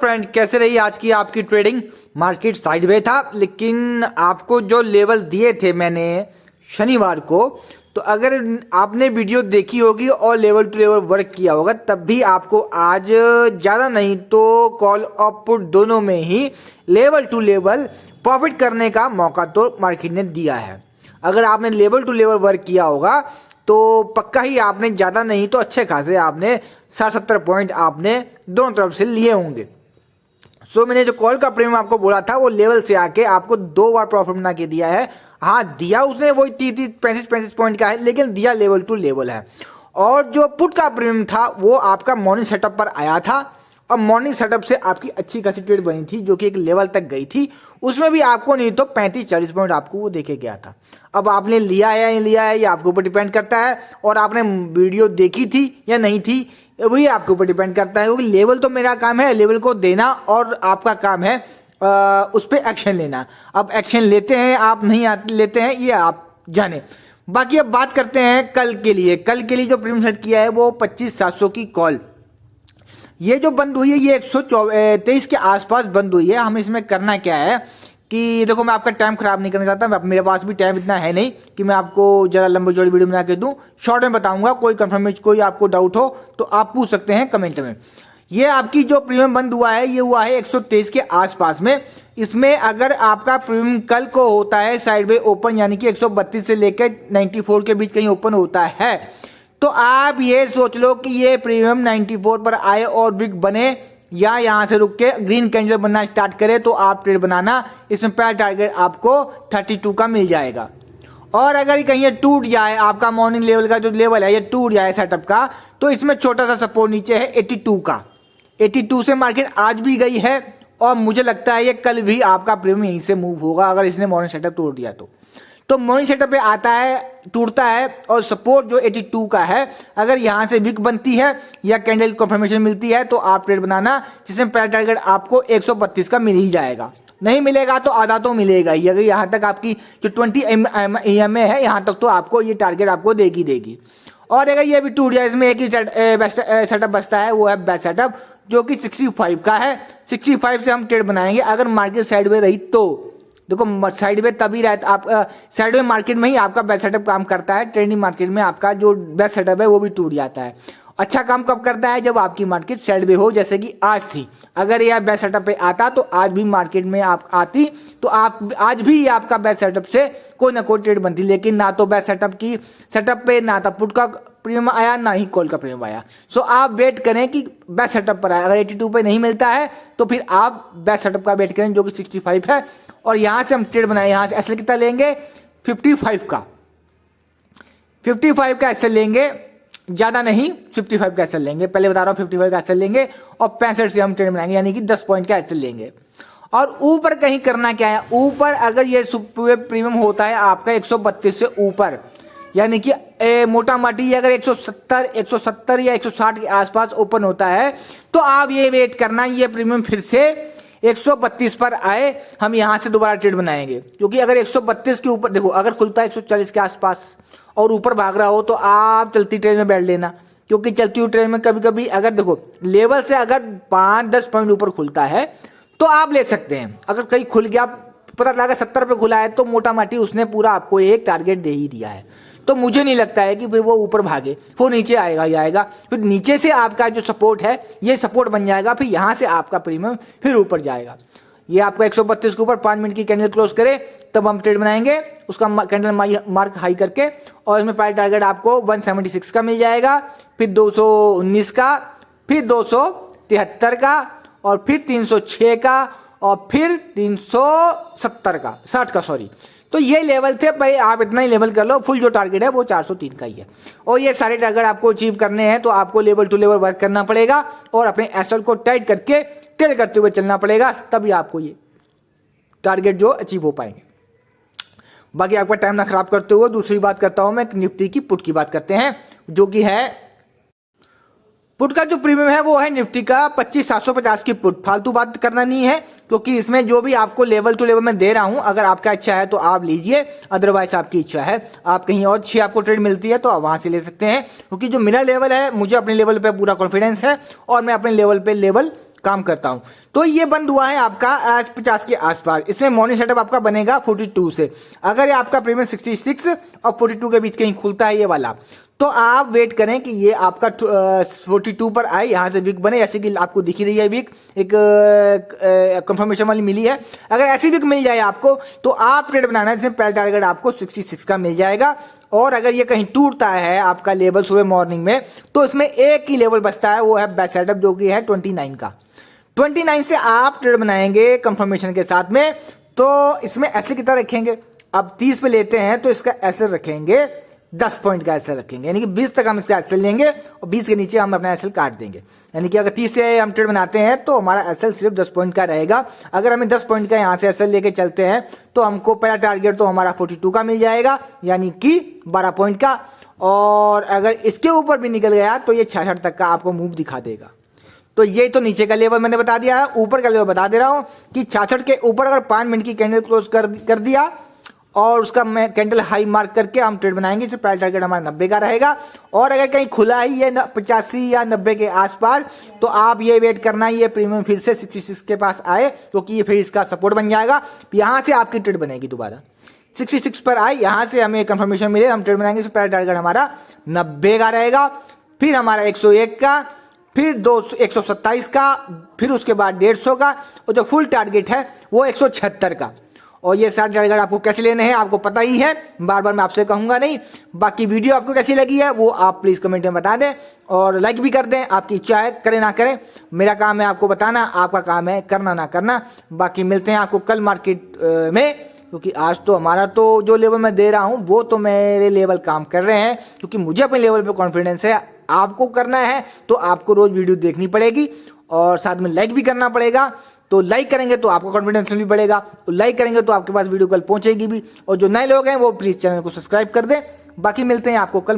Friend, कैसे रही आज की आपकी ट्रेडिंग। मार्केट साइडवे था, लेकिन आपको जो लेवल दिए थे मैंने शनिवार को, तो अगर आपने वीडियो देखी होगी और लेवल टू लेवल वर्क किया होगा तब भी आपको आज ज़्यादा नहीं तो कॉल और पुट दोनों में ही लेवल टू लेवल प्रॉफिट करने का मौका तो मार्केट ने दिया है। अगर आपने लेवल टू लेवल वर्क किया होगा तो पक्का ही आपने ज़्यादा नहीं तो अच्छे खासे आपने 60-70 पॉइंट आपने दोनों तरफ से लिए होंगे। सो मैंने जो कॉल का प्रीमियम आपको बोला था वो लेवल से आके आपको 2 बार प्रॉफिट बना के दिया है। हाँ, दिया उसने वही 30-35 पॉइंट का है, लेकिन दिया लेवल टू लेवल है। और जो पुट का प्रीमियम था वो आपका मॉर्निंग सेटअप पर आया था और मॉर्निंग सेटअप से आपकी अच्छी खासी ट्रेड बनी थी जो कि एक लेवल तक गई थी। उसमें भी आपको नहीं तो 35-40 पॉइंट आपको वो देके गया था। अब आपने लिया है या नहीं लिया है ये आपके ऊपर डिपेंड करता है, और आपने वीडियो देखी थी या नहीं थी वही आपके ऊपर डिपेंड करता है। क्योंकि लेवल तो मेरा काम है लेवल को देना और आपका काम है उस पर एक्शन लेना। अब एक्शन लेते हैं आप नहीं लेते हैं ये आप जाने। बाकी अब बात करते हैं कल के लिए। कल के लिए जो प्रीमियम सेट किया है वो 25,700 की कॉल, ये जो बंद हुई है ये 123 के आसपास बंद हुई है। हम इसमें करना क्या है कि देखो, मैं आपका टाइम खराब नहीं करना चाहता, मेरे पास भी टाइम इतना है नहीं कि मैं आपको ज़्यादा लंबी चौड़ी वीडियो बना के दूं। शॉर्ट में बताऊंगा, कोई कंफर्मेशन कोई आपको डाउट हो तो आप पूछ सकते हैं कमेंट में। ये आपकी जो प्रीमियम बंद हुआ है ये हुआ है 123 के आसपास में। इसमें अगर आपका प्रीमियम कल को होता है साइडवे ओपन, यानी कि 132 से लेकर 94 के बीच कहीं ओपन होता है, तो आप ये सोच लो कि ये प्रीमियम 94 पर आए और विक बने या यहाँ से रुक के ग्रीन कैंडल बनना स्टार्ट करे तो आप ट्रेड बनाना। इसमें पहला टारगेट आपको 32 का मिल जाएगा। और अगर कहीं ये टूट जाए, आपका मॉर्निंग लेवल का जो लेवल है ये टूट जाए सेटअप का, तो इसमें छोटा सा सपोर्ट नीचे है 82 का। 82 से मार्केट आज भी गई है और मुझे लगता है ये कल भी आपका प्रीमियम यहीं से मूव होगा अगर इसने मॉर्निंग सेटअप तोड़ दिया तो मॉर्निंग सेटअप पे आता है, टूटता है और सपोर्ट जो 82 का है, अगर यहाँ से विक बनती है या कैंडल कंफर्मेशन मिलती है तो आप ट्रेड बनाना, जिसमें पहला टारगेट आपको 132 का मिल ही जाएगा। नहीं मिलेगा तो आधा तो मिलेगा ही। अगर यहाँ तक आपकी जो 20 EMA है यहाँ तक तो आपको ये टारगेट आपको देगी। और अगर ये भी टूट जाए, इसमें एक ही सेटअप बचता है, वो है बेस्ट सेटअप जो कि 65 का है। 65 से हम ट्रेड बनाएंगे अगर मार्केट साइड में रही तो। देखो, साइड में तभी रहता आप साइड में मार्केट में ही आपका बेस्ट सेटअप काम करता है। ट्रेंडिंग मार्केट में आपका जो बेस्ट सेटअप है वो भी टूट जाता है। अच्छा काम कब करता है? जब आपकी मार्केट साइड में हो, जैसे कि आज थी। अगर यह बेस्ट सेटअप पे आता तो आज भी मार्केट में आप आती तो आप आज भी आपका बेस्ट सेटअप से कोई ना कोई ट्रेड बनती, लेकिन ना तो बेस्ट सेटअप पे ना तो पुट का प्रीमियम आया ना ही कॉल का प्रीमियम आया। सो आप वेट करें कि बेस्ट सेटअप पर आए। अगर 82 पे नहीं मिलता है तो फिर आप बेस्ट सेटअप का वेट करें जो कि 65 है, और यहाँ से हम ट्रेड बनाए। यहाँ से एसएल कितना लेंगे? 55 का 55 का लेंगे, ज़्यादा नहीं 55 का एसएल लेंगे। पहले बता रहा हूँ 55 का एसएल लेंगे और 65 से हम ट्रेड बनाएंगे, यानी कि 10 पॉइंट का एसएल लेंगे। और ऊपर कहीं करना क्या है? ऊपर अगर ये प्रीमियम होता है आपका 132 से ऊपर, यानी कि मोटा माटी अगर 170 या 160 के आसपास ओपन होता है तो आप ये वेट करना ये प्रीमियम फिर से 132 पर आए, हम यहाँ से दोबारा ट्रेड बनाएंगे। क्योंकि अगर 132 के ऊपर, देखो, अगर खुलता है 140 के आसपास और ऊपर भाग रहा हो तो आप चलती ट्रेड में बैठ लेना। क्योंकि चलती हुई ट्रेड में कभी कभी अगर देखो लेवल से अगर 5-10 पॉइंट ऊपर खुलता है तो आप ले सकते हैं। अगर कहीं खुल गया, पता लगा 70 पे खुला है, तो मोटा माटी उसने पूरा आपको एक टारगेट दे ही दिया है। तो मुझे नहीं लगता है कि फिर वो ऊपर भागे, वो नीचे आएगा ही आएगा। फिर नीचे से आपका जो सपोर्ट है ये सपोर्ट बन जाएगा, फिर यहाँ से आपका प्रीमियम फिर ऊपर जाएगा। ये आपका 132 के ऊपर 5 मिनट की कैंडल क्लोज करे तब हम ट्रेड बनाएंगे उसका कैंडल मार्क हाई करके, और इसमें पहला टारगेट आपको 176 का मिल जाएगा, फिर 219 का, फिर 273 का, और फिर 306 का, और फिर 370 का 60 का सॉरी। तो ये लेवल थे भाई, आप इतना ही लेवल कर लो। फुल जो टारगेट है वो 403 का ही है। और ये सारे टारगेट आपको अचीव करने हैं तो आपको लेवल टू लेवल वर्क करना पड़ेगा और अपने एसएल को टाइट करके ट्रेड करते हुए चलना पड़ेगा, तभी आपको ये टारगेट जो अचीव हो पाएंगे। बाकी आपका टाइम ना खराब करते हुए दूसरी बात करता हूं मैं, निफ्टी की पुट की बात करते हैं, जो कि है पुट का जो प्रीमियम है वो है निफ्टी का 25,750 की पुट। फालतू बात करना नहीं है, क्योंकि इसमें जो भी आपको लेवल टू लेवल में दे रहा हूं, अगर आपका इच्छा है तो आप लीजिए, अदरवाइज आपकी इच्छा है आप कहीं और अच्छी आपको ट्रेड मिलती है तो आप वहां से ले सकते हैं। क्योंकि जो मेरा लेवल है, मुझे अपने लेवल पे पूरा कॉन्फिडेंस है और मैं अपने लेवल पे लेवल काम करता हूं। तो ये बंद हुआ है आपका 50 के आसपास। इसमें मॉर्निंग सेटअप आपका बनेगा 42 से। अगर ये आपका प्रीमियम 66 और 42 के बीच कहीं खुलता है ये वाला, तो आप वेट करें कि ये आपका 42 पर आए, यहाँ से विक बने, जैसे कि आपको दिख ही रही है विक, एक कंफर्मेशन वाली मिली है। अगर ऐसी विक मिल जाए आपको तो आप ट्रेड बनाना है, जिसमें पहला टारगेट आपको 66 का मिल जाएगा। और अगर ये कहीं टूटता है आपका लेवल सुबह मॉर्निंग में, तो इसमें एक ही लेवल बचता है, वो है बेस्ट सेटअप, जो कि है 29 का। 29 से आप ट्रेड बनाएंगे कंफर्मेशन के साथ में। तो इसमें ऐसे कितना रखेंगे, अब 30 पे लेते हैं तो इसका एसएल रखेंगे 10 पॉइंट का एसएल रखेंगे, यानी कि 20 तक हम इसका एसएल लेंगे और 20 के नीचे हम अपना एसएल काट देंगे। यानी कि अगर 30 से हम ट्रेड बनाते हैं तो हमारा एसएल सिर्फ 10 पॉइंट का रहेगा। अगर हमें 10 पॉइंट का यहाँ से एसएल लेके चलते हैं तो हमको पहला टारगेट तो हमारा 42 का मिल जाएगा, यानी कि 12 पॉइंट का। और अगर इसके ऊपर भी निकल गया तो ये 66 तक का आपको मूव दिखा देगा। तो ये तो नीचे का लेवल मैंने बता दिया है। ऊपर का लेवल बता दे रहा हूं कि 66 के ऊपर अगर 5 मिनट की कैंडल क्लोज कर दिया और उसका मैं कैंडल हाई मार्क करके हम ट्रेड बनाएंगे, इससे पहला टारगेट हमारा 90 का रहेगा। और अगर कहीं खुला ही ये 85 या 90 के आसपास, तो आप ये वेट करना ये प्रीमियम फिर से 66 के पास आए, क्योंकि ये फिर इसका सपोर्ट बन जाएगा। यहाँ से आपकी ट्रेड बनेगी दोबारा 66 पर आए, यहाँ से हमें कंफर्मेशन मिले, हम ट्रेड बनाएंगे, इससे पहला टारगेट हमारा 90 का रहेगा, फिर हमारा 101 का, फिर 127 का, फिर उसके बाद 150 का, और जो फुल टारगेट है वो 176 का। और ये 60 टारगेट आपको कैसे लेने हैं आपको पता ही है, बार बार मैं आपसे कहूंगा नहीं। बाकी वीडियो आपको कैसी लगी है वो आप प्लीज़ कमेंट में बता दें और लाइक भी कर दें, आपकी इच्छा है, करें ना करें, मेरा काम है आपको बताना, आपका काम है करना ना करना। बाकी मिलते हैं आपको कल मार्केट में, क्योंकि आज तो हमारा तो जो लेवल मैं दे रहा हूँ वो तो मेरे लेवल काम कर रहे हैं, क्योंकि मुझे अपने लेवल पे कॉन्फिडेंस है। आपको करना है तो आपको रोज वीडियो देखनी पड़ेगी और साथ में लाइक भी करना पड़ेगा। तो लाइक करेंगे तो आपका कॉन्फिडेंस भी बढ़ेगा, तो लाइक करेंगे तो आपके पास वीडियो कल पहुंचेगी भी। और जो नए लोग हैं वो प्लीज़ चैनल को सब्सक्राइब कर दें। बाकी मिलते हैं आपको कल